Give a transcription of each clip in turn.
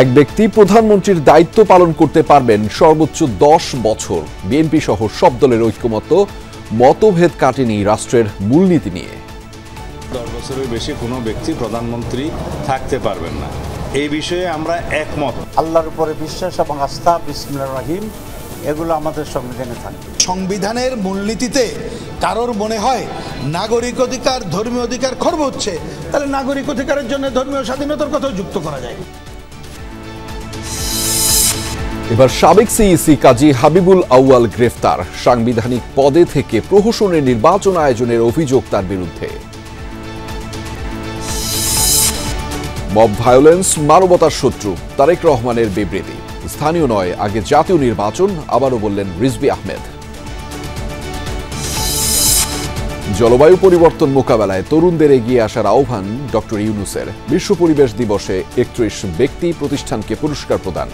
এক ব্যক্তি প্রধানমন্ত্রীর দায়িত্ব পালন করতে পারবেন সর্বোচ্চ 10 বছর। বিএনপি সহ সব দলের ঐক্যমত্য, মতভেদ কাটেনি রাষ্ট্রের মূলনীতি নিয়ে। 10 বছরের বেশি কোনো ব্যক্তি প্রধানমন্ত্রী থাকতে পারবেন না, এই বিষয়ে আমরা একমত। আল্লাহর উপরে বিশ্বাস এবং আস্থা, বিসমিল্লাহির রহিম, এগুলো আমাদের সংবিধানে থাকে। সংবিধানের মূলনীতিতে কারোর মনে হয় নাগরিক অধিকার, ধর্মীয় অধিকার খর্ব হচ্ছে, তাহলে নাগরিক অধিকারের জন্য ধর্মীয় স্বাধীনতার কথাও যুক্ত করা যায়। এবার সাবেক সিইসি কাজী হাবিবুল আউয়াল গ্রেফতার। সাংবিধানিক পদে থেকে প্রহসনের নির্বাচন আয়োজনের অভিযোগ তার বিরুদ্ধে। মব ভায়োলেন্স মানবতার শত্রু, তারেক রহমানের বিবৃতি। স্থানীয় নয়, আগে জাতীয় নির্বাচন, আবারও বললেন রিজভী আহমেদ। জলবায়ু পরিবর্তন মোকাবেলায় তরুণদের এগিয়ে আসার আহ্বান ডক্টর ইউনূসের। বিশ্ব পরিবেশ দিবসে 31 ব্যক্তি প্রতিষ্ঠানকে পুরস্কার প্রদান।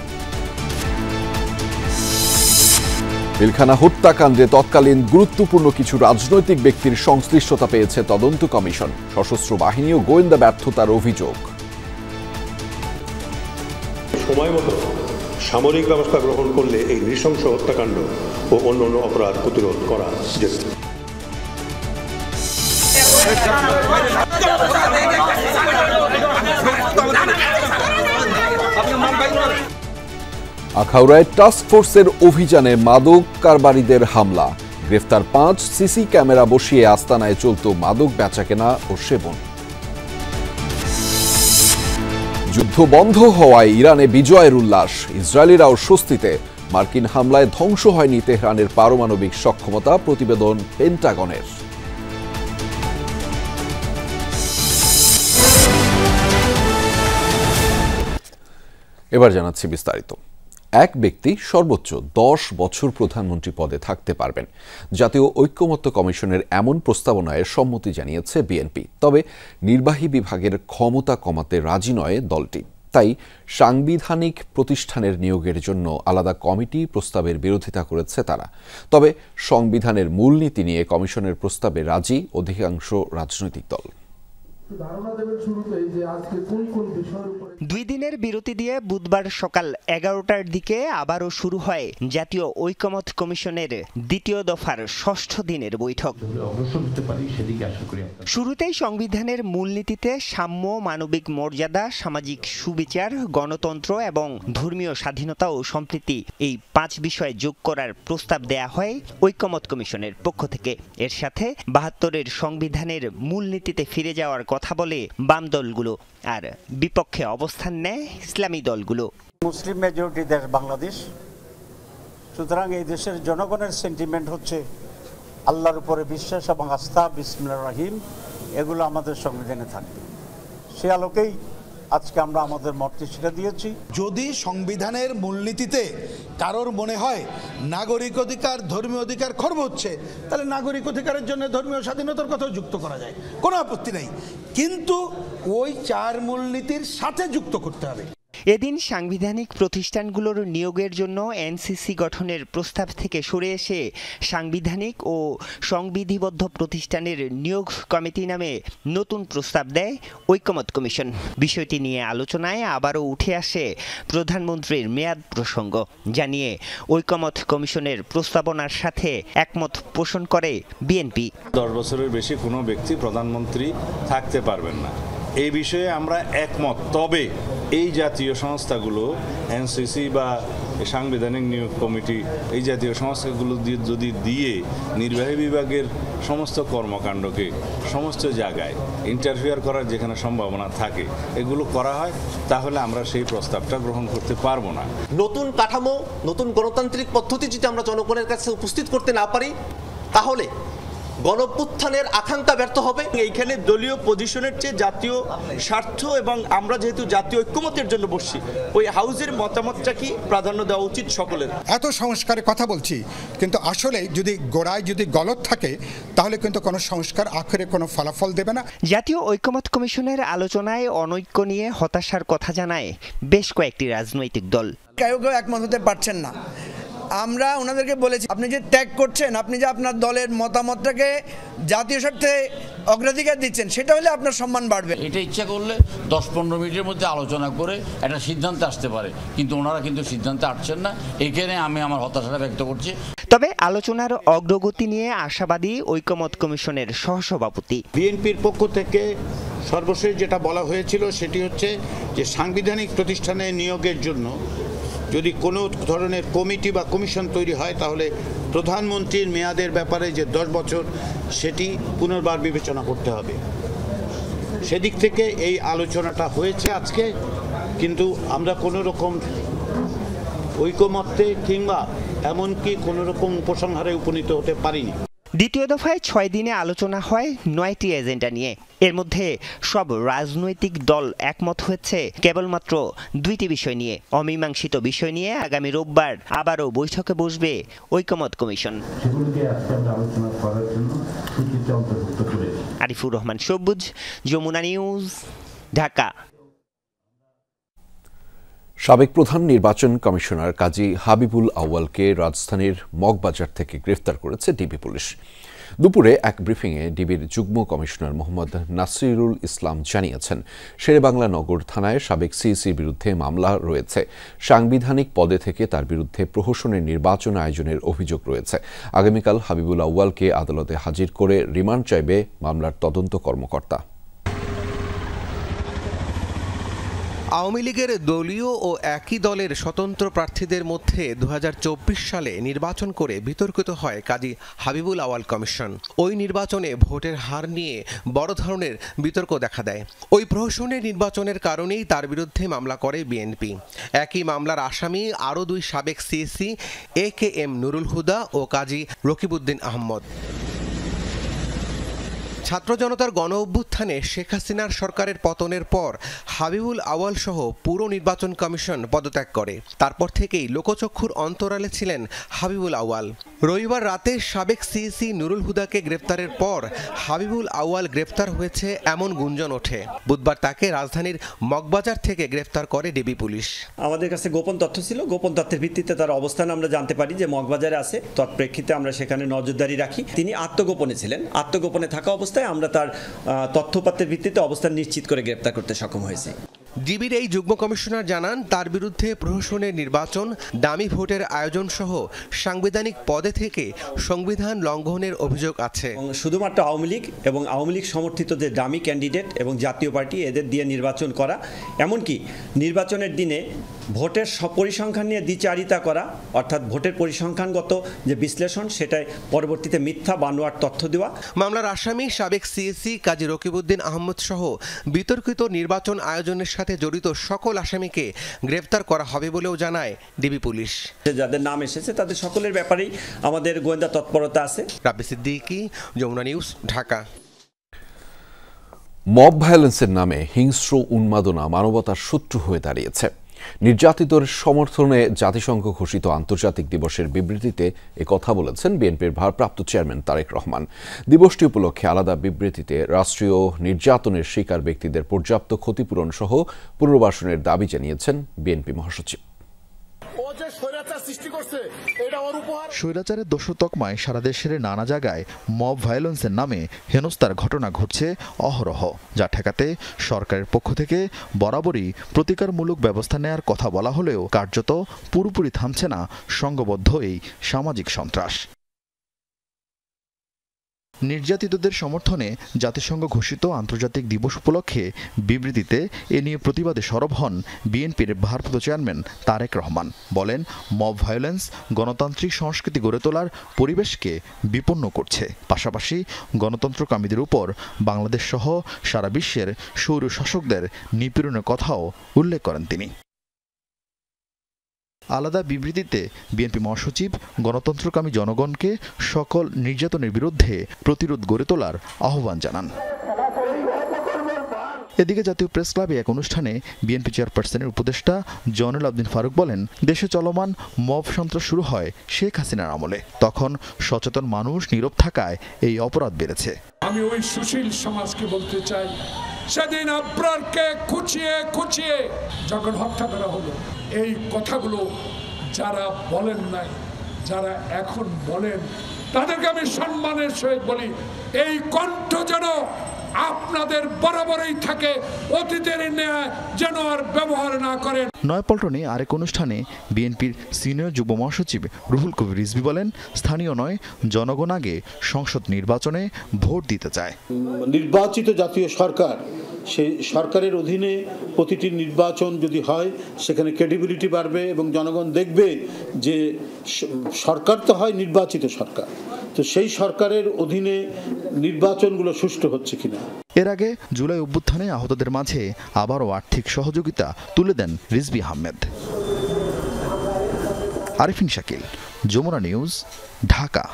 পিলখানা হত্যাকাণ্ডে তৎকালীন গুরুত্বপূর্ণ কিছু রাজনৈতিক ব্যক্তির সংশ্লিষ্টতা পেয়েছে তদন্ত কমিশন। সশস্ত্র বাহিনী ও গোয়েন্দা ব্যর্থতার অভিযোগ। সময় মতো সামরিক ব্যবস্থা গ্রহণ করলে এই নৃশংস হত্যাকাণ্ড ও অন্যান্য অপরাধ প্রতিরোধ করা যেত। আখাউড়ায় টাস্ক ফোর্সের অভিযানে মাদক কারবারিদের হামলা। গ্রেফতার 5। সিসি ক্যামেরা বসিয়ে আস্তানায় চলত মাদক বেচাকেনা ও সেবন। যুদ্ধ বন্ধ হওয়ায় ইরানে বিজয়ের উল্লাস। ইসরায়েলিরাও স্বস্তিতে। মার্কিন হামলায় ধ্বংস হয়নি তেহরানের পারমাণবিক সক্ষমতা, প্রতিবেদন পেন্টাগনের। এবার জানাচ্ছি বিস্তারিত। এক ব্যক্তি সর্বোচ্চ 10 বছর প্রধানমন্ত্রী পদে থাকতে পারবেন। জাতীয় ঐক্যমত্য কমিশনের এমন প্রস্তাবনায় সম্মতি জানিয়েছে বিএনপি। তবে নির্বাহী বিভাগের ক্ষমতা কমাতে রাজি নয় দলটি। তাই সাংবিধানিক প্রতিষ্ঠানের নিয়োগের জন্য আলাদা কমিটি প্রস্তাবের বিরোধিতা করেছে তারা। তবে সংবিধানের মূলনীতি নিয়ে কমিশনের প্রস্তাবে রাজি অধিকাংশ রাজনৈতিক দল। 2 দিনের বিরতি দিয়ে বুধবার সকাল 11টার দিকে আবারও শুরু হয় জাতীয় ঐক্যমত কমিশনের দ্বিতীয় দফার 6ষ্ঠ দিনের বৈঠক। শুরুতেই সংবিধানের মূলনীতিতে সাম্য, মানবিক মর্যাদা, সামাজিক সুবিচার, গণতন্ত্র এবং ধর্মীয় স্বাধীনতা ও সম্প্রীতি, এই 5 বিষয় যোগ করার প্রস্তাব দেয়া হয় ঐক্যমত কমিশনের পক্ষ থেকে। এর সাথে 72-এর সংবিধানের মূলনীতিতে ফিরে যাওয়ার কথা বলে বাম দলগুলো, আর বিপক্ষে অবস্থান নেয় ইসলামী দলগুলো। মুসলিম মেজরিটি দেশ বাংলাদেশ, সুতরাং এই দেশের জনগণের সেন্টিমেন্ট হচ্ছে আল্লাহর উপরে বিশ্বাস এবং আস্থা, বিসমিল্লাহির রহিম, এগুলো আমাদের সংবিধানে থাকবে। সে আলোকেই আজকে আমরা আমাদের মতটি সেটা দিয়েছি। যদি সংবিধানের মূলনীতিতে কারোর মনে হয় নাগরিক অধিকার, ধর্মীয় অধিকার খর্ব হচ্ছে, তাহলে নাগরিক অধিকারের জন্য ধর্মীয় স্বাধীনতার কথাও যুক্ত করা যায়, কোনো আপত্তি নেই, কিন্তু ওই 4 মূলনীতির সাথে যুক্ত করতে হবে। এদিন সাংবিধানিক প্রতিষ্ঠানগুলোর নিয়োগের জন্য এনসিসি গঠনের প্রস্তাব থেকে সরে এসে সাংবিধানিক ও সংবিধিবদ্ধ প্রতিষ্ঠানের নিয়োগ কমিটি নামে নতুন প্রস্তাব দেয় ঐক্যমত কমিশন। বিষয়টি নিয়ে আলোচনায় আবারও উঠে আসে প্রধানমন্ত্রীর মেয়াদ প্রসঙ্গ জানিয়ে ঐক্যমত কমিশনের প্রস্তাবনার সাথে একমত পোষণ করে বিএনপি। 10 বছরের বেশি কোনো ব্যক্তি প্রধানমন্ত্রী থাকতে পারবেন না, এই বিষয়ে আমরা একমত। তবে এই জাতীয় সংস্থাগুলো, এনসিসি বা সাংবিধানিক নিয়োগ কমিটি, এই জাতীয় সংস্থাগুলো যদি দিয়ে নির্বাহী বিভাগের সমস্ত কর্মকাণ্ডকে সমস্ত জায়গায় ইন্টারফেয়ার করার যেখানে সম্ভাবনা থাকে, এগুলো করা হয়, তাহলে আমরা সেই প্রস্তাবটা গ্রহণ করতে পারবো না। নতুন কাঠামো, নতুন গণতান্ত্রিক পদ্ধতি যদি আমরা জনগণের কাছে উপস্থিত করতে না পারি, তাহলে গণঅভ্যুত্থানের আকাঙ্ক্ষা ব্যর্থ হবে। এইখানে দলীয় পজিশনের চেয়ে জাতীয় স্বার্থ এবং আমরা যেহেতু জাতীয় ঐক্যমতের জন্য বসছি, ওই হাউজের মতামতটা কি প্রাধান্য দেওয়া উচিত সকলের। এত সংস্কারের কথা বলছি, কিন্তু আসলে যদি গোড়ায় যদি গলত থাকে, তাহলে কিন্তু কোনো সংস্কার আখেরে কোনো ফলাফল দেবে না। জাতীয় ঐক্যমত কমিশনের আলোচনায় অনৈক্য নিয়ে হতাশার কথা জানায় বেশ কয়েকটি রাজনৈতিক দল। কেউ একমত হতে পারছেন না। আমরা ওনাদেরকে বলেছি, আপনি যে ত্যাগ করছেন, আপনি যে আপনার দলের মতামতটাকে জাতীয় স্বার্থে অগ্রাধিকার দিচ্ছেন, সেটা হলে আপনার সম্মান বাড়বে। এটা ইচ্ছা করলে 10-15 মিনিটের মধ্যে আলোচনা করে একটা সিদ্ধান্তে আসতে পারে, কিন্তু ওনারা কিন্তু সিদ্ধান্তে আসছেন না। এখানে আমি আমার হতাশাটা ব্যক্ত করছি। তবে আলোচনার অগ্রগতি নিয়ে আশাবাদী ঐকমত্য কমিশনের সহসভাপতি। বিএনপির পক্ষ থেকে সর্বশেষ যেটা বলা হয়েছিল সেটি হচ্ছে যে সাংবিধানিক প্রতিষ্ঠানে নিয়োগের জন্য যদি কোনো ধরনের কমিটি বা কমিশন তৈরি হয় তাহলে প্রধানমন্ত্রীর মেয়াদের ব্যাপারে যে 10 বছর সেটি পুনর্বার বিবেচনা করতে হবে। সেদিক থেকে এই আলোচনাটা হয়েছে আজকে, কিন্তু আমরা কোনো রকম ঐকমত্যে কিংবা এমনকি কোনো রকম উপসংহারে উপনীত হতে পারিনি। দ্বিতীয় দফায় 6 দিনে আলোচনা হয় 9টি এজেন্ডা নিয়ে। এর মধ্যে সব রাজনৈতিক দল একমত হয়েছে কেবলমাত্র 2টি বিষয় নিয়ে। অমীমাংসিত বিষয় নিয়ে আগামী রোববার আবারও বৈঠকে বসবে ঐকমত্য কমিশন। আরিফুর রহমান সবুজ, যমুনা নিউজ, ঢাকা। সাবেক প্রধান নির্বাচন কমিশনার কাজী হাবিবুল আউয়ালকে রাজধানীর মগবাজার থেকে গ্রেফতার করেছে ডিবি পুলিশ। দুপুরে এক ব্রিফিংয়ে ডিবির যুগ্ম কমিশনার মোহাম্মদ নাসিরুল ইসলাম জানিয়েছেন, শেরেবাংলা নগর থানায় সাবেক সিইসির বিরুদ্ধে মামলা রয়েছে। সাংবিধানিক পদে থেকে তার বিরুদ্ধে প্রহসনের নির্বাচন আয়োজনের অভিযোগ রয়েছে। আগামীকাল হাবিবুল আউয়ালকে আদালতে হাজির করে রিমান্ড চাইবে মামলার তদন্ত কর্মকর্তা। আওয়ামী লীগের দলীয় ও একই দলের স্বতন্ত্র প্রার্থীদের মধ্যে 2024 সালে নির্বাচন করে বিতর্কিত হয় কাজী হাবিবুল আউয়াল কমিশন। ওই নির্বাচনে ভোটের হার নিয়ে বড় ধরনের বিতর্ক দেখা দেয়। ওই প্রহসনের নির্বাচনের কারণেই তার বিরুদ্ধে মামলা করে বিএনপি। একই মামলার আসামি আরও 2 সাবেক সিইসি AKM নুরুল হুদা ও কাজী রকিবউদ্দিন আহমদ। ছাত্র জনতার গণ অভ্যুত্থানে শেখ হাসিনার সরকারের পতনের পর হাবিবুল আউয়াল সহ পুরো নির্বাচন কমিশন পদত্যাগ করে। তারপর থেকেই লোকচক্ষুর অন্তরালে ছিলেন হাবিবুল আউয়াল। রবিবার রাতে সাবেক সিইসি নুরুল হুদাকে গ্রেফতারের পর হাবিবুল আউয়াল গ্রেফতার হয়েছে এমন গুঞ্জন ওঠে। বুধবার তাকে রাজধানীর মগবাজার থেকে গ্রেফতার করে ডিবি পুলিশ। আমাদের কাছে গোপন তথ্য ছিল, গোপন তথ্যের ভিত্তিতে তার অবস্থান আমরা জানতে পারি যে মগবাজারে আছে। তৎপ্রেক্ষিতে আমরা সেখানে নজরদারি রাখি। তিনি আত্মগোপনে ছিলেন। আত্মগোপনে থাকা অবস্থায় আমরা তার তথ্যপাত্রের ভিত্তিতে অবস্থান নিশ্চিত করে গ্রেফতার করতে সক্ষম হয়েছি। ডিবির এই যুগ্ম কমিশনার জানান, তার বিরুদ্ধে প্রহসনের নির্বাচন, দামি ভোটের আয়োজন সহ সাংবিধানিক পদে থেকে সংবিধান লঙ্ঘনের অভিযোগ আছে। শুধুমাত্র আওয়ামী লীগ এবং আওয়ামী লীগ সমর্থিত যে দামি ক্যান্ডিডেট এবং জাতীয় পার্টি এদের দিয়ে নির্বাচন করা, এমনকি নির্বাচনের দিনে ভোটের পরিসংখ্যান নিয়ে দ্বিচারিতা করা, অর্থাৎ ভোটের পরিসংখ্যানগত যে বিশ্লেষণ সেটাই পরবর্তীতে মিথ্যা বানোয়ার তথ্য দেওয়া। মামলার আসামি সাবেক সিইসি কাজী রকিবউদ্দিন আহমদ সহ বিতর্কিত নির্বাচন আয়োজনের সাথে জড়িত সকল আসামিকে গ্রেফতার করা হবে বলেও জানায় ডিবি পুলিশ। যাদের নাম এসেছে তাদের সকলের ব্যাপারেই আমাদের গোয়েন্দা তৎপরতা আছে। রাব্বি সিদ্দিকী, যমুনা নিউজ, ঢাকা। মব ভায়োলেন্সের নামে হিংস্র উন্মাদনা মানবতার শত্রু হয়ে দাঁড়িয়েছে। নির্যাতিতর সমর্থনে জাতিসংঘ ঘোষিত আন্তর্জাতিক দিবসের বিবৃতিতে একথা বলেছেন বিএনপির ভারপ্রাপ্ত চেয়ারম্যান তারেক রহমান। দিবসটি উপলক্ষে আলাদা বিবৃতিতে রাষ্ট্রীয় নির্যাতনের শিকার ব্যক্তিদের পর্যাপ্ত ক্ষতিপূরণ সহ পুনর্বাসনের দাবি জানিয়েছেন বিএনপি মহাসচিব। স্বৈরাচারের দোষর তকমায় সারা দেশের নানা জায়গায় মব ভায়োলেন্সের নামে হেনস্থার ঘটনা ঘটছে অহরহ, যা ঠেকাতে সরকারের পক্ষ থেকে বরাবরই প্রতিকারমূলক ব্যবস্থা নেয়ার কথা বলা হলেও কার্যত পুরোপুরি থামছে না সংঘবদ্ধ এই সামাজিক সন্ত্রাস। নির্যাতিতদের সমর্থনে জাতিসংঘ ঘোষিত আন্তর্জাতিক দিবস উপলক্ষে বিবৃতিতে এ নিয়ে প্রতিবাদে সরব হন বিএনপির ভারপ্রাপ্ত চেয়ারম্যান তারেক রহমান। বলেন, মব ভায়োলেন্স গণতান্ত্রিক সংস্কৃতি গড়ে তোলার পরিবেশকে বিপন্ন করছে, পাশাপাশি গণতন্ত্রকামীদের উপর বাংলাদেশ সহ সারা বিশ্বের স্বৈর শাসকদের নিপীড়নের কথাও উল্লেখ করেন তিনি। আলাদা বিবৃতিতে বিএনপি মহাসচিব গণতন্ত্রকামী জনগণকে সকল নির্যাতনের বিরুদ্ধে প্রতিরোধ গড়ে তোলার আহ্বান জানান। এদিকে জাতীয় প্রেস ক্লাবে এক অনুষ্ঠানে বিএনপি চেয়ারপারসনের উপদেষ্টা জয়নুল আবদিন ফারুক বলেন, দেশে চলমান মব সন্ত্রাস শুরু হয় শেখ হাসিনার আমলে। তখন সচেতন মানুষ নীরব থাকায় এই অপরাধ বেড়েছে। আমি ওই সুশীল সমাজকে বলতে চাই, সেদিন আব্রারকে খুঁচিয়ে খুঁচিয়ে যখন হত্যা করা হলো, এই কথাগুলো যারা বলেন নাই যারা এখন বলেন তাদেরকে আমি সম্মানের সহিত বলি, এই কণ্ঠ যেন আপনাদের বরাবরই থাকে, অতীতের ন্যায় যেন আর ব্যবহার না করেন। নয়াপল্টনে আরেক অনুষ্ঠানে বিএনপির সিনিয়র যুগ্ম মহাসচিব রুহুল কবির রিজভী বলেন, স্থানীয় নয়, জনগণ আগে সংসদ নির্বাচনে ভোট দিতে চায়। নির্বাচিত জাতীয় সরকার, সেই সরকারের অধীনে প্রতিটি নির্বাচন যদি হয় সেখানে ক্রেডিবিলিটি বাড়বে এবং জনগণ দেখবে যে সরকার তো হয় নির্বাচিত সরকার, তো সেই সরকারের অধীনে নির্বাচনগুলো সুষ্ঠু হচ্ছে কিনা। এর আগে জুলাই অভ্যুত্থানে আহতদের মাঝে আবারও আর্থিক সহযোগিতা তুলে দেন রিজভী আহমেদ। আরিফিন শাকিল, যমুনা নিউজ, ঢাকা।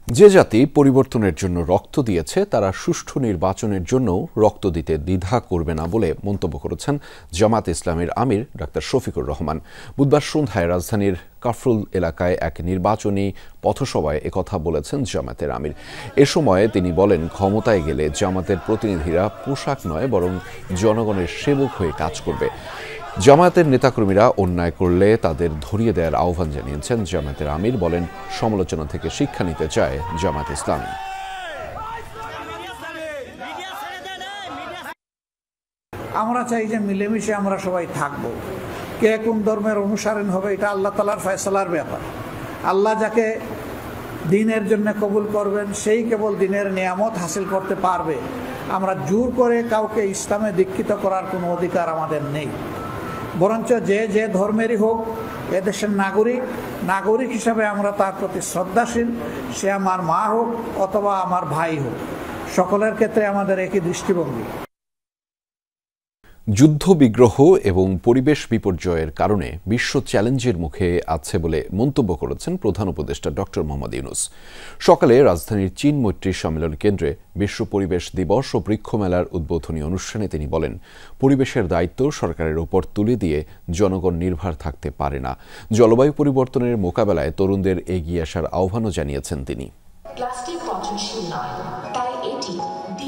যে জাতি পরিবর্তনের জন্য রক্ত দিয়েছে তারা সুষ্ঠু নির্বাচনের জন্য রক্ত দিতে দ্বিধা করবে না বলে মন্তব্য করেছেন জামাত ইসলামের আমির ডাক্তার শফিকুর রহমান। বুধবার সন্ধ্যায় রাজধানীর কাফরুল এলাকায় এক নির্বাচনী পথসভায় একথা বলেছেন জামাতের আমির। এ সময় তিনি বলেন, ক্ষমতায় গেলে জামাতের প্রতিনিধিরা পোশাক নয় বরং জনগণের সেবক হয়ে কাজ করবে। জামায়াতের নেতাকর্মীরা অন্যায় করলে তাদের ধরিয়ে দেওয়ার আহ্বান জানিয়েছেন জামায়াতের আমির। বলেন, সমালোচনা থেকে শিক্ষা নিতে চায় জামায়াত ইসলামী। আমরা চাই যে মিলেমিশে আমরা সবাই থাকব। কে কোন ধর্মের অনুসারণ হবে এটা আল্লাহ তাআলার ফয়সালার ব্যাপার। আল্লাহ যাকে দিনের জন্য কবুল করবেন সেই কেবল দিনের নিয়ামত হাসিল করতে পারবে। আমরা জোর করে কাউকে ইসলামে দীক্ষিত করার কোনো অধিকার আমাদের নেই। বরঞ্চ যে ধর্মেরই হোক, এদেশের নাগরিক হিসাবে আমরা তার প্রতি শ্রদ্ধাশীল। সে আমার মা হোক অথবা আমার ভাই হোক, সকলের ক্ষেত্রে আমাদের একই দৃষ্টিভঙ্গি। যুদ্ধ বিগ্রহ এবং পরিবেশ বিপর্যয়ের কারণে বিশ্ব চ্যালেঞ্জের মুখে আছে বলে মন্তব্য করেছেন প্রধান উপদেষ্টা ডক্টর মোহাম্মদ ইউনূস। সকালে রাজধানীর চীন মৈত্রী সম্মেলন কেন্দ্রে বিশ্ব পরিবেশ দিবস ও বৃক্ষমেলার উদ্বোধনী অনুষ্ঠানে তিনি বলেন, পরিবেশের দায়িত্ব সরকারের উপর তুলে দিয়ে জনগণ নির্ভর থাকতে পারে না। জলবায়ু পরিবর্তনের মোকাবেলায় তরুণদের এগিয়ে আসার আহ্বানও জানিয়েছেন তিনি।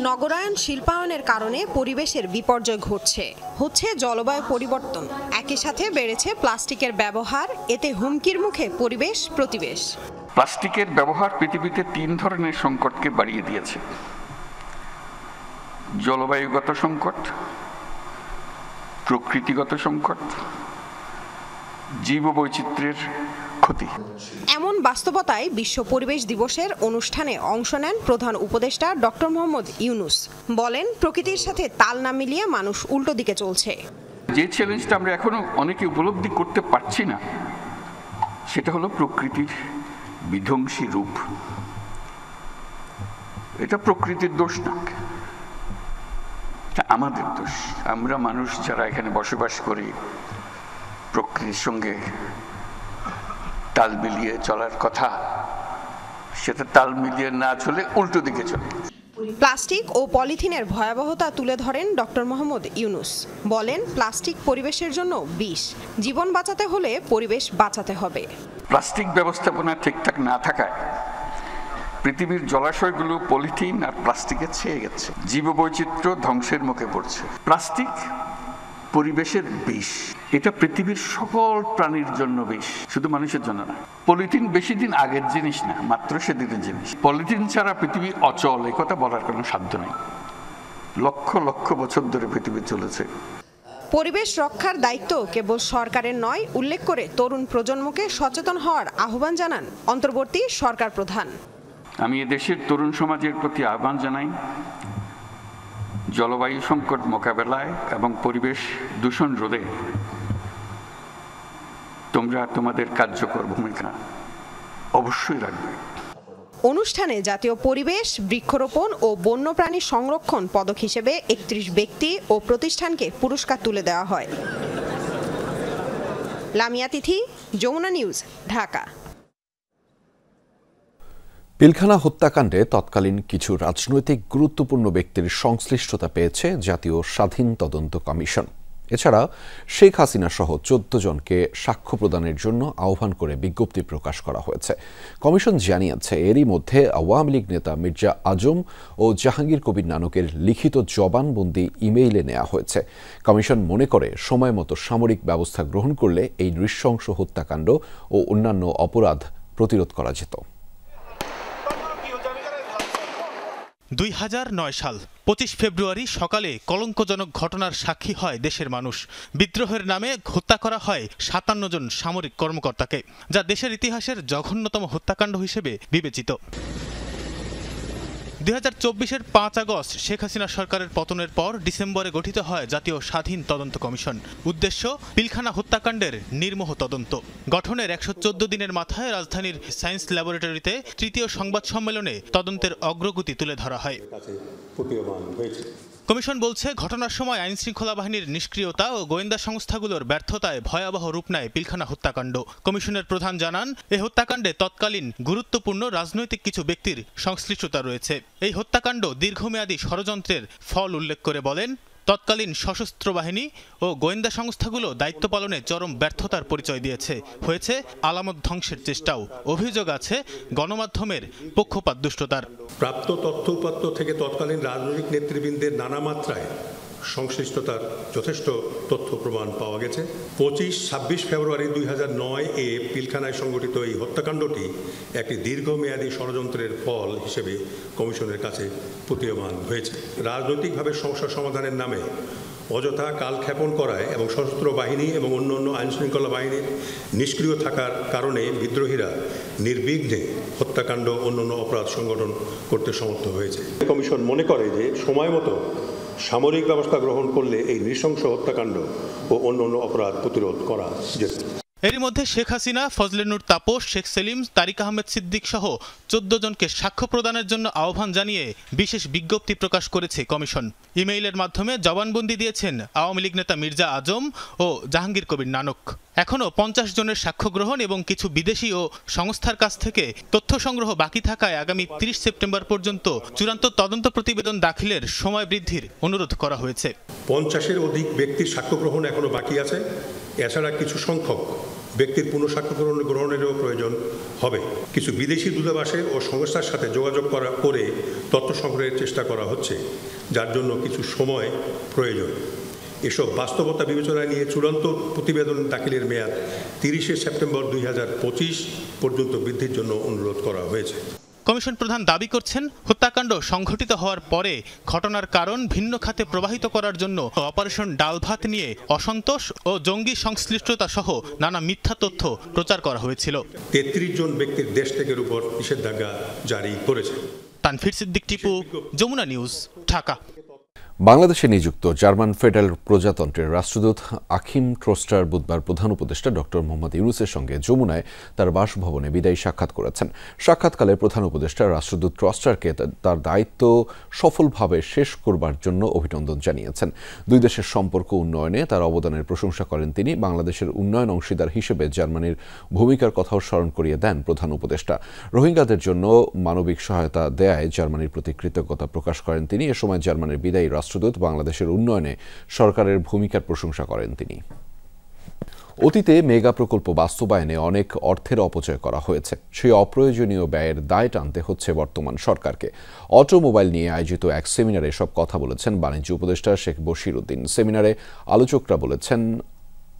নগরায়ন শিল্পায়নের কারণে পরিবেশের বিপর্যয় হচ্ছে জলবায়ু পরিবর্তন। একই সাথে বেড়েছে প্লাস্টিকের ব্যবহার, এতে হুমকির মুখে পরিবেশ প্রতিবেশ। প্লাস্টিকের ব্যবহার পৃথিবীতে 3 ধরনের সংকটকে বাড়িয়ে দিয়েছে: জলবায়ুগত সংকট, প্রকৃতিগত সংকট, জীববৈচিত্র্যের ক্ষতি। এমন বাস্তবতায় বিশ্ব পরিবেশ দিবসের অনুষ্ঠানে অংশ নেন প্রধান উপদেষ্টা ডক্টর মোহাম্মদ ইউনূস। বলেন, প্রকৃতির সাথে তাল না মিলিয়ে মানুষ উল্টো দিকে চলছে। যে চ্যালেঞ্জটা আমরা এখনো অনেকে উপলব্ধি করতে পারছি না, সেটা হলো প্রকৃতির বিধ্বংসী রূপ। এটা প্রকৃতির দোষ না, এটা আমাদের দোষ। আমরা মানুষ যারা এখানে বসবাস করি, প্রকৃতির সঙ্গে তাল মিলিয়ে চলার কথা, সেটা তাল মিলিয়ে না চলে উল্টো দিকে চলে। প্লাস্টিক ও পলিথিনের ভয়াবহতা তুলে ধরেন ডক্টর মোহাম্মদ ইউনূস। বলেন, প্লাস্টিক পরিবেশের জন্য বিষ। জীবন বাঁচাতে হলে পরিবেশ বাঁচাতে হবে। প্লাস্টিক ব্যবস্থাপনা ঠিকঠাক না থাকায় পৃথিবীর জলাশয়গুলো পলিথিন আর প্লাস্টিকে ছেয়ে গেছে। জীববৈচিত্র্য ধ্বংসের মুখে পড়ছে। প্লাস্টিক পরিবেশের বিষ। এটা পৃথিবীর সকল প্রাণীর জন্য বিষ, শুধু মানুষের জন্য না। পলিথিন বেশি দিন আগের জিনিস না, মাত্র সেদিনের জিনিস। পলিথিন ছাড়া পৃথিবী অচল, এই কথা বলার কোনো সাধ্য নেই। লক্ষ লক্ষ বছর ধরে পৃথিবী চলেছে। পরিবেশ রক্ষার দায়িত্ব কেবল সরকারের নয় উল্লেখ করে তরুণ প্রজন্মকে সচেতন হওয়ার আহ্বান জানান অন্তর্বর্তী সরকার প্রধান। আমি এদেশের তরুণ সমাজের প্রতি আহ্বান জানাই, জলবায়ু সংকট মোকাবেলায় এবং পরিবেশ দূষণ রোধে তোমরা তোমাদের কার্যকর ভূমিকা অবশ্যই রাখবে। অনুষ্ঠানে জাতীয় পরিবেশ, বৃক্ষরোপণ ও বন্যপ্রাণী সংরক্ষণ পদক হিসেবে 31 ব্যক্তি ও প্রতিষ্ঠানকে পুরস্কার তুলে দেওয়া হয়। লামিয়া তিথি, যমুনা নিউজ, ঢাকা। পিলখানা হত্যাকাণ্ডে তৎকালীন কিছু রাজনৈতিক গুরুত্বপূর্ণ ব্যক্তির সংশ্লিষ্টতা পেয়েছে জাতীয় স্বাধীন তদন্ত কমিশন। এছাড়া শেখ হাসিনা সহ ১৪ জনকে সাক্ষ্য প্রদানের জন্য আহ্বান করে বিজ্ঞপ্তি প্রকাশ করা হয়েছে। কমিশন জানিয়েছে এরই মধ্যে আওয়ামী লীগ নেতা মির্জা আজম ও জাহাঙ্গীর কবির নানকের লিখিত জবানবন্দি ইমেইলে নেওয়া হয়েছে। কমিশন মনে করে সময় মতো সামরিক ব্যবস্থা গ্রহণ করলে এই নৃশংস হত্যাকাণ্ড ও অন্যান্য অপরাধ প্রতিরোধ করা যেত। ২০০৯ সাল ২৫ ফেব্রুয়ারি সকালে কলঙ্কজনক ঘটনার সাক্ষী হয় দেশের মানুষ। বিদ্রোহের নামে হত্যা করা হয় ৫৭ জন সামরিক কর্মকর্তাকে, যা দেশের ইতিহাসের জঘন্যতম হত্যাকাণ্ড হিসেবে বিবেচিত। ২০২৪-এর ৫ আগস্ট শেখ হাসিনা সরকারের পতনের পর ডিসেম্বরে গঠিত হয় জাতীয় স্বাধীন তদন্ত কমিশন। উদ্দেশ্য পিলখানা হত্যাকাণ্ডের নির্মোহ তদন্ত। গঠনের ১১৪ দিনের মাথায় রাজধানীর সায়েন্স ল্যাবরেটরিতে তৃতীয় সংবাদ সম্মেলনে তদন্তের অগ্রগতি তুলে ধরা হয়। কমিশন বলছে ঘটনার সময় আইনশৃঙ্খলা বাহিনীর নিষ্ক্রিয়তা ও গোয়েন্দা সংস্থাগুলোর ব্যর্থতায় ভয়াবহ রূপ নেয় পিলখানা হত্যাকাণ্ড। কমিশনের প্রধান জানান, এই হত্যাকাণ্ডে তৎকালীন গুরুত্বপূর্ণ রাজনৈতিক কিছু ব্যক্তির সংশ্লিষ্টতা রয়েছে। এই হত্যাকাণ্ড দীর্ঘমেয়াদী ষড়যন্ত্রের ফল উল্লেখ করে বলেন, তৎকালীন সশস্ত্র বাহিনী ও গোয়েন্দা সংস্থাগুলো দায়িত্ব পালনে চরম ব্যর্থতার পরিচয় দিয়েছে। হয়েছে আলামত ধ্বংসের চেষ্টাও। অভিযোগ আছে গণমাধ্যমের পক্ষপাত দুষ্টতার। প্রাপ্ত তথ্য উপাত্ত থেকে তৎকালীন রাজনৈতিক নেতৃবৃন্দের নানা মাত্রায় সংশ্লিষ্টতার যথেষ্ট তথ্য প্রমাণ পাওয়া গেছে। ২৫-২৬ ফেব্রুয়ারি ২০০৯-এ পিলখানায় সংঘটিত এই হত্যাকাণ্ডটি একটি দীর্ঘমেয়াদী ষড়যন্ত্রের ফল হিসেবে কমিশনের কাছে প্রতীয়মান হয়েছে। রাজনৈতিকভাবে সমস্যা সমাধানের নামে অযথা কালক্ষেপণ করায় এবং সশস্ত্র বাহিনী এবং অন্যান্য আইনশৃঙ্খলা বাহিনীর নিষ্ক্রিয় থাকার কারণে বিদ্রোহীরা নির্বিঘ্নে হত্যাকাণ্ড অন্যান্য অপরাধ সংগঠন করতে সমর্থ হয়েছে। কমিশন মনে করে যে সময় মতো সামরিক ব্যবস্থা গ্রহণ করলে এই নৃশংস হত্যাকাণ্ড ও অন্যান্য অপরাধ প্রতিরোধ করা যেত। এরই মধ্যে শেখ হাসিনা, ফজলে নূর তাপস, শেখ সেলিম, তারিক আহমেদ সিদ্দিক সহ ১৪ জনকে সাক্ষ্য প্রদানের জন্য আহ্বান জানিয়ে বিশেষ বিজ্ঞপ্তি প্রকাশ করেছে কমিশন। ইমেইলের মাধ্যমে জবানবন্দি দিয়েছেন আওয়ামী লীগ নেতা মির্জা আজম ও জাহাঙ্গীর কবির নানক। এখনও ৫০ জনের সাক্ষ্য গ্রহণ এবং কিছু বিদেশি ও সংস্থার কাছ থেকে তথ্য সংগ্রহ বাকি থাকায় আগামী ৩০ সেপ্টেম্বর পর্যন্ত চূড়ান্ত তদন্ত প্রতিবেদন দাখিলের সময় বৃদ্ধির অনুরোধ করা হয়েছে। ৫০-এর অধিক ব্যক্তির সাক্ষ্য গ্রহণ এখনো বাকি আছে। এছাড়া কিছু সংখ্যক ব্যক্তির পুনঃসাক্ষ্য গ্রহণেরও প্রয়োজন হবে। কিছু বিদেশি দূতাবাসের ও সংস্থার সাথে যোগাযোগ করে তথ্য সংগ্রহের চেষ্টা করা হচ্ছে, যার জন্য কিছু সময় প্রয়োজন। এসব বাস্তবতা বিবেচনায় নিয়ে চূড়ান্ত প্রতিবেদন দাখিলের মেয়াদ ৩০ সেপ্টেম্বর ২০২৫ পর্যন্ত বৃদ্ধির জন্য অনুরোধ করা হয়েছে। কমিশন প্রধান দাবি করছেন, হত্যাকাণ্ড সংঘটিত হওয়ার পরে ঘটনার কারণ ভিন্ন খাতে প্রবাহিত করার জন্য অপারেশন ডালভাত নিয়ে অসন্তোষ ও জঙ্গি সংশ্লিষ্টতা সহ নানা মিথ্যা তথ্য প্রচার করা হয়েছিল। ৩৩ জন ব্যক্তির দেশ ত্যাগের উপর নিষেধাজ্ঞা জারি করেছে। তানভীর সিদ্দিক টিপু, যমুনা নিউজ, ঢাকা। বাংলাদেশে নিযুক্ত জার্মান ফেডারেল প্রজাতন্ত্রের রাষ্ট্রদূত আখিম ট্রস্টার বুধবার প্রধান উপদেষ্টা ডক্টর মোহাম্মদ ইউনূসের সঙ্গে যমুনায় তার বাসভবনে বিদায়ী সাক্ষাৎ করেছেন। সাক্ষাৎকালে প্রধান উপদেষ্টা রাষ্ট্রদূত ট্রস্টারকে তার দায়িত্ব সফলভাবে শেষ করবার জন্য অভিনন্দন জানিয়েছেন। দুই দেশের সম্পর্ক উন্নয়নে তার অবদানের প্রশংসা করেন তিনি। বাংলাদেশের উন্নয়ন অংশীদার হিসেবে জার্মানির ভূমিকার কথাও স্মরণ করিয়ে দেন প্রধান উপদেষ্টা। রোহিঙ্গাদের জন্য মানবিক সহায়তা দেয়ায় জার্মানির প্রতি কৃতজ্ঞতা প্রকাশ করেন তিনি। এ সময় জার্মানির বিদায়ী রাষ্ট্রদূত বাংলাদেশের উন্নয়নে সরকারের ভূমিকার প্রশংসা করেন তিনি। অতীতে মেগা প্রকল্প বাস্তবায়নে অনেক অর্থের অপচয় করা হয়েছে। সেই অপ্রয়োজনীয় ব্যয়ের দায় টানতে হচ্ছে বর্তমান সরকারকে। অটোমোবাইল নিয়ে আয়োজিত এক সেমিনারে সব কথা বলেছেন বাণিজ্য উপদেষ্টা শেখ বশির উদ্দিন। সেমিনারে আলোচকরা বলেছেন,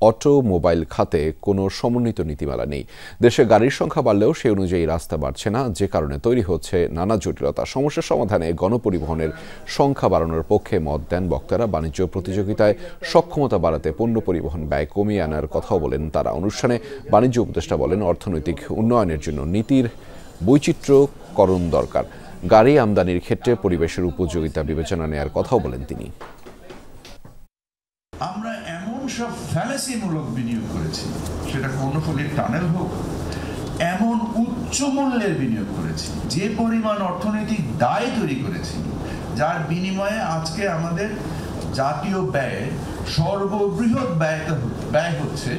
অটোমোবাইল খাতে কোনো সমন্বিত নীতিমালা নেই। দেশে গাড়ির সংখ্যা বাড়লেও সে অনুযায়ী রাস্তা বাড়ছে না, যে কারণে তৈরি হচ্ছে নানা জটিলতা। সমস্যা সমাধানে গণপরিবহনের সংখ্যা বাড়ানোর পক্ষে মত দেন বক্তারা। বাণিজ্য প্রতিযোগিতায় সক্ষমতা বাড়াতে পণ্য পরিবহন ব্যয় কমিয়ে আনার কথাও বলেন তারা। অনুষ্ঠানে বাণিজ্য উপদেষ্টা বলেন, অর্থনৈতিক উন্নয়নের জন্য নীতির বৈচিত্র্যকরণ দরকার। গাড়ি আমদানির ক্ষেত্রে পরিবেশের উপযোগিতা বিবেচনা নেওয়ার কথাও বলেন তিনি। আমরা এমন সব ফ্যালাসিমূলক বিনিয়োগ করেছি, সেটা কর্ণফুলীর টানেল হোক, এমন উচ্চ মূল্যের বিনিয়োগ করেছি, যে পরিমাণ অর্থনৈতিক দায় তৈরি করেছি, যার বিনিময়ে আজকে আমাদের জাতীয় ব্যয় সর্ববৃহৎ ব্যয় হচ্ছে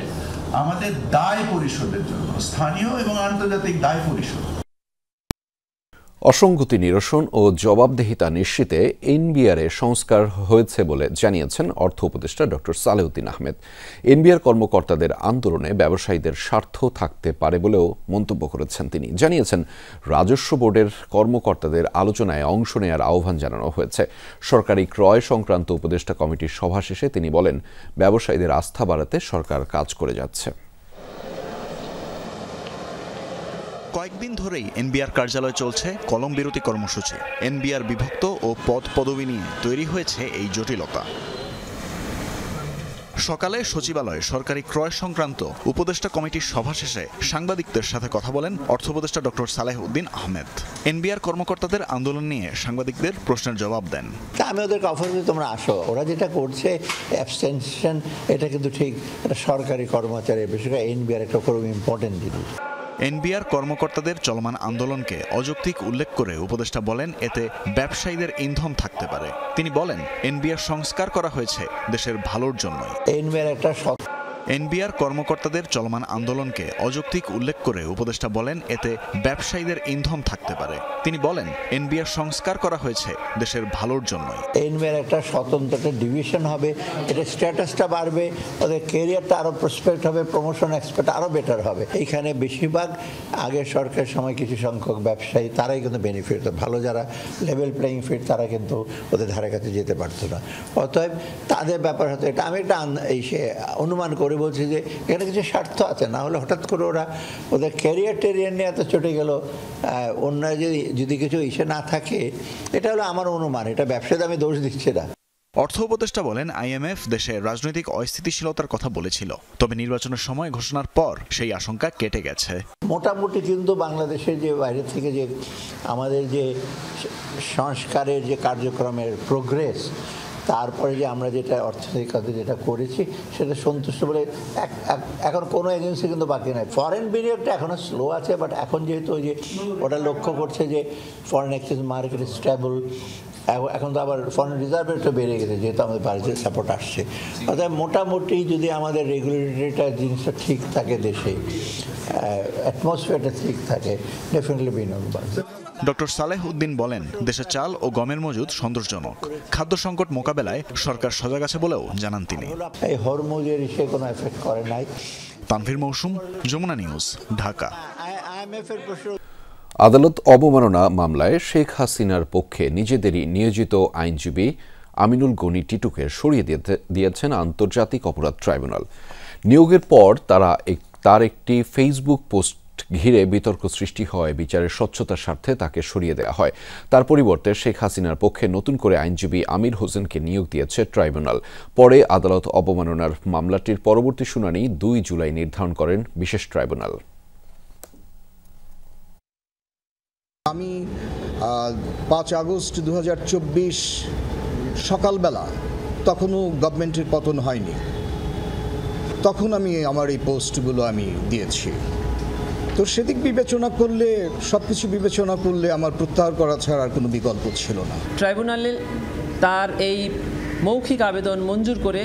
আমাদের দায় পরিশোধের জন্য, স্থানীয় এবং আন্তর্জাতিক দায় পরিশোধ। অসঙ্গতি নিরসন ও জবাবদিহিতা নিশ্চিতে এনবিআরে সংস্কার হয়েছে বলে জানিয়েছেন অর্থ উপদেষ্টা ডক্টর সালেহউদ্দিন আহমেদ। এনবিআর কর্মকর্তাদের আন্দোলনে ব্যবসায়ীদের স্বার্থ থাকতে পারে বলেও মন্তব্য করেছেন তিনি। জানিয়েছেন রাজস্ব বোর্ডের কর্মকর্তাদের আলোচনায় অংশ নেওয়ার আহ্বান জানানো হয়েছে। সরকারি ক্রয় সংক্রান্ত উপদেষ্টা কমিটির সভা শেষে তিনি বলেন, ব্যবসায়ীদের আস্থা বাড়াতে সরকার কাজ করে যাচ্ছে। কয়েকদিন ধরেই এনবিআর কার্যালয়ে চলছে কলম বিরতি কর্মসূচি। এনবিআর বিভক্ত ও পদ পদবি নিয়ে তৈরি হয়েছে এই জটিলতা। সকালে সচিবালয়ে সরকারি ক্রয় সংক্রান্ত উপদেষ্টা কমিটির সভা শেষে সাংবাদিকদের সাথে কথা বলেন অর্থ উপদেষ্টা ডক্টর সালেহউদ্দিন আহমেদ। এনবিআর কর্মকর্তাদের আন্দোলন নিয়ে সাংবাদিকদের প্রশ্নের জবাব দেন। আমি ওদেরকে অফার করি, তোমরা আসো, ওরা যেটা করছে অ্যাবসেনশন, এটা কিন্তু ঠিক সরকারি কর্মচারী, বিশেষ করে এনবিআর একটা খুব ইম্পর্টেন্ট জিনিস। এনবিআর কর্মকর্তাদের চলমান আন্দোলনকে অযৌক্তিক উল্লেখ করে উপদেষ্টা বলেন, এতে ব্যবসায়ীদের ইন্ধন থাকতে পারে। তিনি বলেন, এনবিআর সংস্কার করা হয়েছে দেশের ভালোর জন্যই। এনবিআর কর্মকর্তাদের চলমান আন্দোলনকে অযৌক্তিক উল্লেখ করে উপদেষ্টা বলেন, এতে ব্যবসায়ীদের ইন্ধন থাকতে পারে। তিনি বলেন, এনবিআর সংস্কার করা হয়েছে দেশের ভালোর জন্যই। এনবিআর একটা স্বতন্ত্র একটা ডিভিশন হবে, এটা স্ট্যাটাসটা বাড়বে, ওদের ক্যারিয়ারটা আরো প্রসপেক্ট হবে, প্রমোশন এক্সপেক্ট আরো বেটার হবে। এইখানে বেশিরভাগ আগের সরকারের সময় কিছু সংখ্যক ব্যবসায়ী তারাই কিন্তু বেনিফিট, ভালো যারা লেভেল প্লেইং ফিল্ড তারা কিন্তু ওদের ধারে কাছে যেতে পারতো না। অতএব তাদের ব্যাপার হতো এটা। আমি একটা অনুমান করে বলছি যে এখানে কিছু স্বার্থ আছে, না হলে হঠাৎ করে ওরা ওদের ক্যারিয়ার টেরিয়ার নিয়ে এত চটে গেল, অন্য যদি কিছু ইসে না থাকে, এটা হলো আমার অনুমান, এটা ব্যবসায়ীদের আমি দোষ দিচ্ছি না। অর্থ উপদেষ্টা বলেন, আইএমএফ দেশে রাজনৈতিক অস্থিতিশীলতার কথা বলেছিল, তবে নির্বাচনের সময় ঘোষণার পর সেই আশঙ্কা কেটে গেছে। মোটামুটি কিন্তু বাংলাদেশের যে বাইরে থেকে যে আমাদের যে সংস্কারের যে কার্যক্রমের প্রোগ্রেস, তারপরে যে আমরা যেটা অর্থনৈতিক খাতে যেটা করেছি সেটা সন্তুষ্ট বলে এখন কোনো এজেন্সি কিন্তু বাকি নাই। ফরেন বিনিয়োগটা এখনও স্লো আছে, বাট এখন যেহেতু ওই যে ওটা লক্ষ্য করছে যে ফরেন এক্সচেঞ্জ মার্কেট স্টেবল, এখন তো আবার ফরেন রিজার্ভের একটু বেড়ে গেছে যেহেতু আমাদের বাইরের সাপোর্ট আসছে। অর্থাৎ মোটামুটি যদি আমাদের রেগুলেটরিটা জিনিসটা ঠিক থাকে, দেশে অ্যাটমসফিয়ারটা ঠিক থাকে, ডেফিনেটলি বিনিয়োগ বাড়বে। ডক্টর সালেহউদ্দিন বলেন, দেশে চাল ও গমের মজুদ সন্তোষজনক। খাদ্য সংকট মোকাবেলায় সরকার সজাগ আছে বলেও জানান তিনি। এই হরমুজের সে কোনো এফেক্ট করে নাই। তানভীর মৌসুম, যমুনা নিউজ, ঢাকা। আদালত অবমাননা মামলায় শেখ হাসিনার পক্ষে নিজেদেরই নিয়োজিত আইনজীবী আমিনুল গনি টিটুকে সরিয়ে দিয়েছেন আন্তর্জাতিক অপরাধ ট্রাইব্যুনাল। নিয়োগের পর তার একটি ফেসবুক পোস্ট ঘিরে বিতর্ক সৃষ্টি হয়। বিচারের স্বচ্ছতার স্বার্থে তাকে সরিয়ে দেওয়া হয়। তার পরিবর্তে শেখ হাসিনার পক্ষে নতুন করে আইনজীবী আমির হোসেনকে নিয়োগ দিয়েছে ট্রাইব্যুনাল। পরে আদালত অবমাননার মামলাটির পরবর্তী শুনানি 2 জুলাই নির্ধারণ করেন বিশেষ ট্রাইব্যুনাল। আমি 5 আগস্ট 2024 সকালবেলা, তখনও গভর্নমেন্টের পতন হয়নি, তখন আমি আমার এই পোস্টগুলো আমি দিয়েছি। তো সেদিক বিবেচনা করলে, সব কিছু বিবেচনা করলে আমার প্রত্যাহার করা ছাড়া আর কোনো বিকল্প ছিল না। ট্রাইব্যুনালে তার এই মৌখিক আবেদন মঞ্জুর করে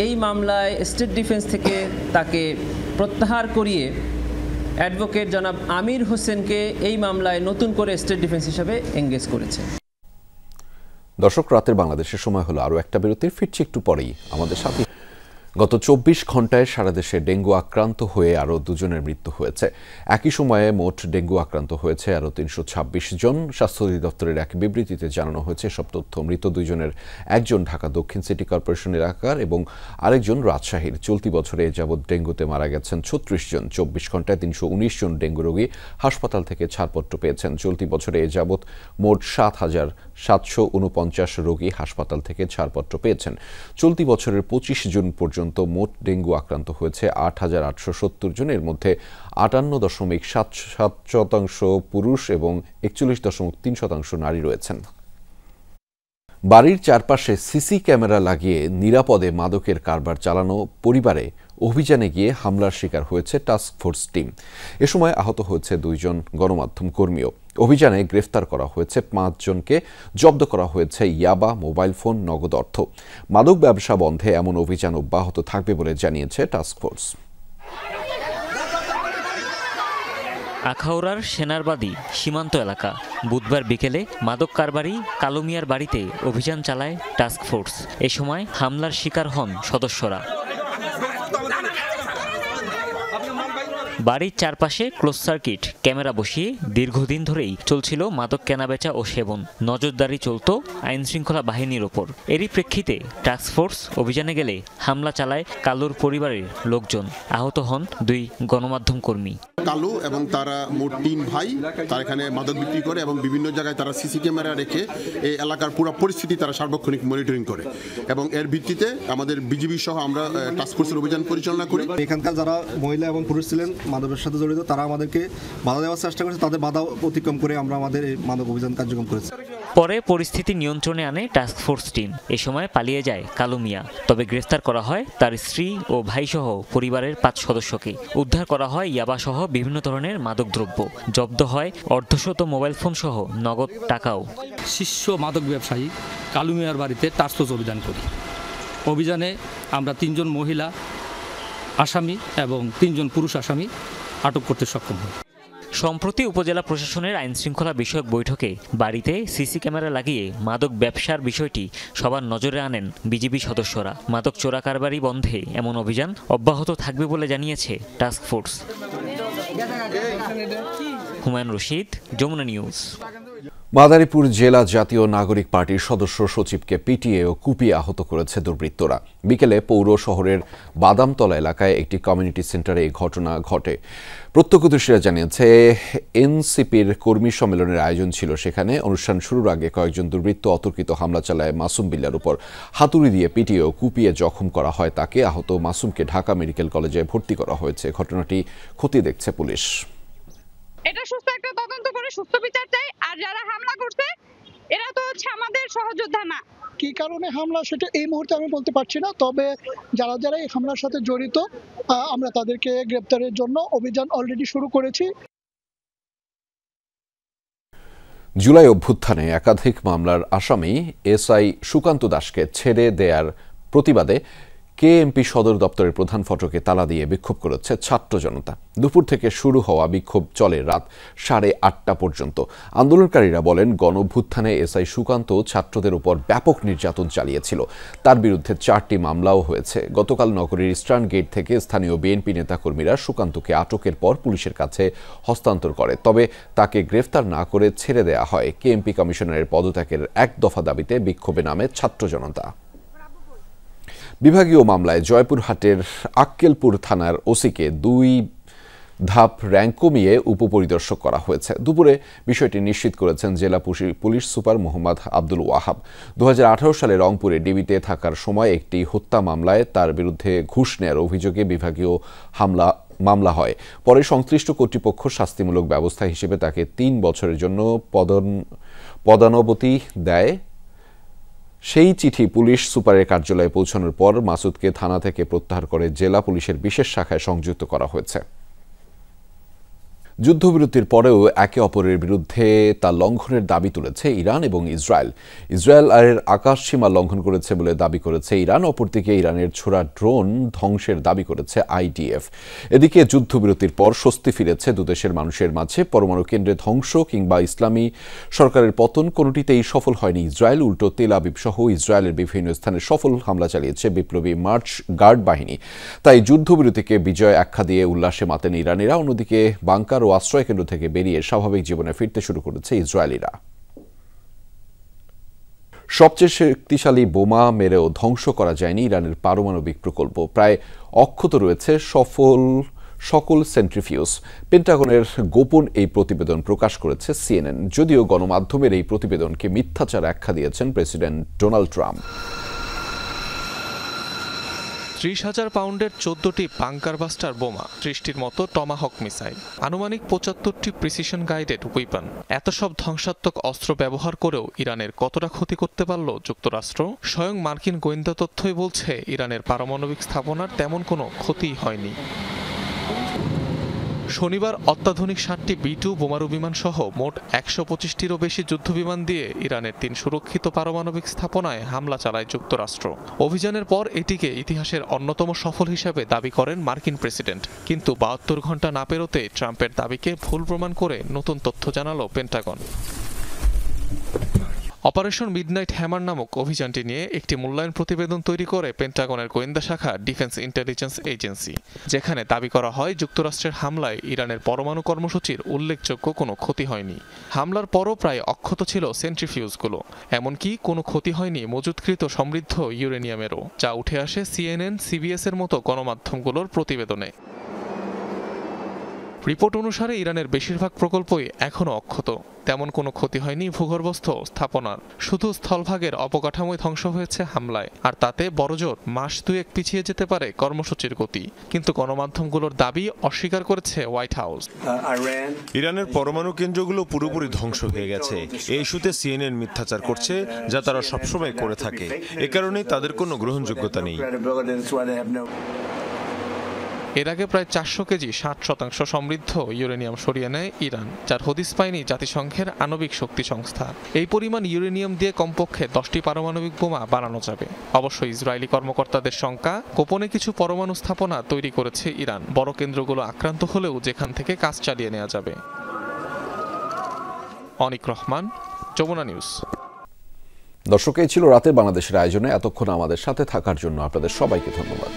এই মামলায় স্টেট ডিফেন্স থেকে তাকে প্রত্যাহার করিয়ে অ্যাডভোকেট জনাব আমির হোসেনকে এই মামলায় নতুন করে স্টেট ডিফেন্স হিসেবে এঙ্গেজ করেছে। দর্শক, রাতের বাংলাদেশের সময় হলো আরও একটা বিরতির। ফিরছি একটু পরেই আমাদের সাথে। গত 24 ঘণ্টায় সারা দেশে ডেঙ্গু আক্রান্ত হয়ে আরও 2 জনের মৃত্যু হয়েছে। একই সময়ে মোট ডেঙ্গু আক্রান্ত হয়েছে আরও 326 জন। স্বাস্থ্য অধিদপ্তরের এক বিবৃতিতে জানানো হয়েছে, সব তথ্য মৃত 2 জনের একজন ঢাকা দক্ষিণ সিটি কর্পোরেশন এলাকার এবং আরেকজন রাজশাহীর। চলতি বছরে এ যাবৎ ডেঙ্গুতে মারা গেছেন 36 জন। 24 ঘণ্টায় 319 জন ডেঙ্গু রোগী হাসপাতাল থেকে ছাড়পত্র পেয়েছেন। চলতি বছরে এ যাবৎ মোট 7,749 রোগী হাসপাতাল থেকে ছাড়পত্র পেয়েছেন। চলতি বছরের 25 জুন পর্যন্ত মোট ডেঙ্গু আক্রান্ত হয়েছে 8,870 জন। এর মধ্যে 58.77% পুরুষ এবং 41.3% নারী রয়েছেন। বাড়ির চারপাশে সিসি ক্যামেরা লাগিয়ে নিরাপদে মাদকের কারবার চালানো পরিবারে অভিযানে গিয়ে হামলার শিকার হয়েছে টাস্কফোর্স টিম। এ সময় আহত হয়েছে 2 জন গণমাধ্যম কর্মীও। অভিযানে গ্রেফতার করা হয়েছে 5 জনকে। জব্দ করা হয়েছে ইয়াবা, মোবাইল ফোন, নগদ অর্থ। মাদক ব্যবসা বন্ধে এমন অভিযান অব্যাহত থাকবে বলে জানিয়েছে টাস্কফোর্স। আখাউড়ার সেনারবাদী সীমান্ত এলাকা। বুধবার বিকেলে মাদক কারবারি কালু মিয়ার বাড়িতে অভিযান চালায় টাস্ক ফোর্স। এ সময় হামলার শিকার হন সদস্যরা। বাড়ির চারপাশে ক্লোজ সার্কিট ক্যামেরা বসিয়ে দীর্ঘদিন ধরেই চলছিল মাদক কেনাবেচা ও সেবন। নজরদারি চলত আইনশৃঙ্খলা বাহিনীর ওপর। এরই প্রেক্ষিতে টাস্ক ফোর্স অভিযানে গেলে হামলা চালায় কালুর পরিবারের লোকজন। আহত হন 2 গণমাধ্যম কর্মী। কালু এবং তারা মোট 3 ভাই তারা এখানে মাদক বিক্রি করে এবং বিভিন্ন জায়গায় তারা সিসি ক্যামেরা রেখে এই এলাকার পুরো পরিস্থিতি তারা সার্বক্ষণিক মনিটরিং করে এবং এর ভিত্তিতে আমাদের বিজিবি সহ আমরা টাস্ক ফোর্সের অভিযান পরিচালনা করি। এখানকার যারা মহিলা এবং পুরুষ ছিলেন মাদকের সাথে জড়িত, তারা আমাদেরকে বাধা দেওয়ার চেষ্টা করেছে। তাদের বাধা অতিক্রম করে আমরা আমাদের এই মাদক অভিযান কার্যক্রম করেছি। পরে পরিস্থিতি নিয়ন্ত্রণে আনে টাস্ক ফোর্স টিম। এ সময় পালিয়ে যায় কালু মিয়া। তবে গ্রেফতার করা হয় তার স্ত্রী ও ভাইসহ পরিবারের 5 সদস্যকে। উদ্ধার করা হয় ইয়াবাসহ বিভিন্ন ধরনের মাদকদ্রব্য। জব্দ হয় অর্ধশত মোবাইল ফোন সহ নগদ টাকাও। শীর্ষ মাদক ব্যবসায়ী কালু মিয়ার বাড়িতে টাস্ক ফোর্স অভিযান করি। অভিযানে আমরা 3 জন মহিলা আসামি এবং 3 জন পুরুষ আসামি আটক করতে সক্ষম হই। সম্প্রতি উপজেলা প্রশাসনের আইনশৃঙ্খলা বিষয়ক বৈঠকে বাড়িতে সিসি ক্যামেরা লাগিয়ে মাদক ব্যবসার বিষয়টি সবার নজরে আনেন বিজিবি সদস্যরা। মাদক চোরা কারবারি বন্ধে এমন অভিযান অব্যাহত থাকবে বলে জানিয়েছে task force. Humayun Rashid, Jamuna News. Madaripur জেলা জাতীয় নাগরিক পার্টির সদস্য সচিবকে পিটিয়ে ও কুপিয়ে আহত করেছে দুর্বৃত্তরা। বিকেলে পৌর শহরের বাদামতলা এলাকায় একটি কমিউনিটি সেন্টারে এই ঘটনা ঘটে। প্রত্যক্ষদর্শীরা জানিয়েছে এনসিপির কর্মী সম্মেলনের আয়োজন ছিল সেখানে। অনুষ্ঠান শুরুর আগে কয়েকজন দুর্বৃত্ত অতর্কিত হামলা চালায় মাসুম বিল্লার উপর। হাতুড়ি দিয়ে পিটিয়ে ও কুপিয়ে জখম করা হয় তাকে। আহত মাসুমকে ঢাকা মেডিকেল কলেজে ভর্তি করা হয়েছে। ঘটনাটি খতিয়ে দেখছে পুলিশ। এটা সুস্থ একটা তদন্ত করে সুস্থ বিচার চাই। আর যারা হামলা করছে এরা তো হচ্ছে আমাদের সহযোদ্ধা না। কি কারণে হামলা সেটা এই মুহূর্তে আমি বলতে পারছি না, তবে যারা যারা এই হামলার সাথে জড়িত আমরা তাদেরকে গ্রেপ্তারের জন্য অভিযান অলরেডি শুরু করেছি। জুলাই অভ্যুত্থানে একাধিক মামলার আসামি এসআই সুকান্ত দাসকে ছেড়ে দেয়ার প্রতিবাদে কেএমপি সদর দপ্তরের প্রধান ফটকে তালা দিয়ে বিক্ষোভ করেছে ছাত্র জনতা। দুপুর থেকে শুরু হওয়া বিক্ষোভ চলে রাত 8:30 পর্যন্ত। আন্দোলনকারীরা বলেন, গণঅভ্যুত্থানে এসআই সুকান্ত ছাত্রদের উপর ব্যাপক নির্যাতন চালিয়েছিল। তার বিরুদ্ধে 4টি মামলাও হয়েছে। গতকাল নগরীর ইস্টার্ন গেট থেকে স্থানীয় বিএনপি নেতাকর্মীরা সুকান্তকে আটকের পর পুলিশের কাছে হস্তান্তর করে। তবে তাকে গ্রেফতার না করে ছেড়ে দেয়া হয়। কেএমপি কমিশনারের পদত্যাগের 1 দফা দাবিতে বিক্ষোভে নামে ছাত্র জনতা। বিভাগীয় মামলায় জয়পুরহাটের আক্কেলপুর থানার ওসিকে 2 ধাপ র্যাঙ্ক কমিয়ে উপপরিদর্শক করা হয়েছে। দুপুরে বিষয়টি নিশ্চিত করেছেন জেলা পুলিশ সুপার মোহাম্মদ আব্দুল ওয়াহাব। 2018 সালে রংপুরে ডিবিতে থাকার সময় একটি হত্যা মামলায় তার বিরুদ্ধে ঘুষ নেয়ার অভিযোগে বিভাগীয় মামলা হয়। পরে সংশ্লিষ্ট কর্তৃপক্ষ শাস্তিমূলক ব্যবস্থা হিসেবে তাকে 3 বছরের জন্য পদানবতি দেয়। সেই চিঠি পুলিশ সুপারের কার্যালয়ে পৌঁছানোর পর মাসুদকে থানা থেকে প্রত্যাহার করে জেলা পুলিশের বিশেষ শাখায় সংযুক্ত করা হয়েছে। যুদ্ধবিরতির পরেও একে অপরের বিরুদ্ধে তা লঙ্ঘনের দাবি তুলেছে ইরান এবং ইসরায়েল। ইসরায়েলের আকাশ সীমা লঙ্ঘন করেছে বলে দাবি করেছে ইরান। অপরদিকে ইরানের ছোড়া ড্রোন ধ্বংসের দাবি করেছে আইডিএফ। এদিকে যুদ্ধবিরতির পর স্বস্তি ফিরেছে দুদেশের মানুষের মাঝে। পরমাণু কেন্দ্রে ধ্বংস কিংবা ইসলামী সরকারের পতন কোনোটিতেই সফল হয়নি ইসরায়েল। উল্টো তেল আবিব সহ ইসরায়েলের বিভিন্ন স্থানে সফল হামলা চালিয়েছে বিপ্লবী মার্চ গার্ড বাহিনী। তাই যুদ্ধবিরতিকে বিজয় আখ্যা দিয়ে উল্লাসে মাতেন ইরানিরা। অন্যদিকে বাংকার ও আশ্রয়কেন্দ্র থেকে বেরিয়ে স্বাভাবিক জীবনে ফিরতে শুরু করেছে ইসরায়েলিরা। সবচেয়ে শক্তিশালী বোমা মেরেও ধ্বংস করা যায়নি ইরানের পারমাণবিক প্রকল্প। প্রায় অক্ষত রয়েছে সকল সেন্ট্রিফিউজ। পেন্টাগনের গোপন এই প্রতিবেদন প্রকাশ করেছে সিএনএন। যদিও গণমাধ্যমের এই প্রতিবেদনকে মিথ্যাচার আখ্যা দিয়েছেন প্রেসিডেন্ট ডোনাল্ড ট্রাম্প। 30,000 পাউন্ডের 14টি বাংকার বাস্টার বোমা, 30টির মতো টমাহক মিসাইল, আনুমানিক 75টি প্রিসিশন গাইডেড উইপন। এত সব ধ্বংসাত্মক অস্ত্র ব্যবহার করেও ইরানের কতটা ক্ষতি করতে পারল যুক্তরাষ্ট্র? স্বয়ং মার্কিন গোয়েন্দা তথ্যই বলছে ইরানের পারমাণবিক স্থাপনার তেমন কোনো ক্ষতি হয়নি। শনিবার অত্যাধুনিক 7টি B2 বোমারু বিমান সহ মোট 125টিরও বেশি যুদ্ধবিমান দিয়ে ইরানের 3 সুরক্ষিত পারমাণবিক স্থাপনায় হামলা চালায় যুক্তরাষ্ট্র। অভিযানের পর এটিকে ইতিহাসের অন্যতম সফল হিসেবে দাবি করেন মার্কিন প্রেসিডেন্ট, কিন্তু 72 ঘন্টা না পেরোতে ট্রাম্পের দাবিকে ভুল প্রমাণ করে নতুন তথ্য জানালো পেন্টাগন। অপারেশন মিডনাইট হ্যামার নামক অভিযানটি নিয়ে একটি মূল্যায়ন প্রতিবেদন তৈরি করে পেন্টাগনের গোয়েন্দা শাখা ডিফেন্স ইন্টেলিজেন্স এজেন্সি, যেখানে দাবি করা হয় যুক্তরাষ্ট্রের হামলায় ইরানের পরমাণু কর্মসূচির উল্লেখযোগ্য কোনো ক্ষতি হয়নি। হামলার পরও প্রায় অক্ষত ছিল সেন্ট্রিফিউজগুলো, এমনকি কোনো ক্ষতি হয়নি মজুতকৃত সমৃদ্ধ ইউরেনিয়ামেরও, যা উঠে আসে CNN, CBS এর মতো গণমাধ্যমগুলোর প্রতিবেদনে। রিপোর্ট অনুসারে ইরানের বেশিরভাগ প্রকল্পই এখনও অক্ষত। তেমন কোনো ক্ষতি হয়নি ভূগর্ভস্থ স্থাপনার, শুধু স্থলভাগের অবকাঠামোই ধ্বংস হয়েছে হামলায়, আর তাতে বড়জোর মাস দুয়েক পিছিয়ে যেতে পারে কর্মসূচির গতি। কিন্তু গণমাধ্যমগুলোর দাবি অস্বীকার করেছে হোয়াইট হাউস। ইরানের পরমাণু কেন্দ্রগুলো পুরোপুরি ধ্বংস হয়ে গেছে। এই ইস্যুতে CNN মিথ্যাচার করছে, যা তারা সবসময় করে থাকে। এ কারণেই তাদের কোনো গ্রহণযোগ্যতা নেই। এর আগে প্রায় 400 কেজি 60% সমৃদ্ধ ইউরেনিয়াম সরিয়ে নেয় ইরান, যার হদিস পায়নি জাতিসংঘের আণবিক শক্তি সংস্থা। এই পরিমাণ ইউরেনিয়াম দিয়ে কমপক্ষে 10টি পারমাণবিক বোমা বানানো যাবে। অবশ্য ইসরায়েলি কর্মকর্তাদের শঙ্কা, গোপনে কিছু পরমাণু স্থাপনা তৈরি করেছে ইরান, বড় কেন্দ্রগুলো আক্রান্ত হলেও যেখান থেকে কাজ চালিয়ে নেওয়া যাবে। অনিক রহমান, যমুনা নিউজ। দর্শক, এই ছিল রাতের বাংলাদেশের আয়োজনে। এতক্ষণ আমাদের সাথে থাকার জন্য আপনাদের সবাইকে ধন্যবাদ।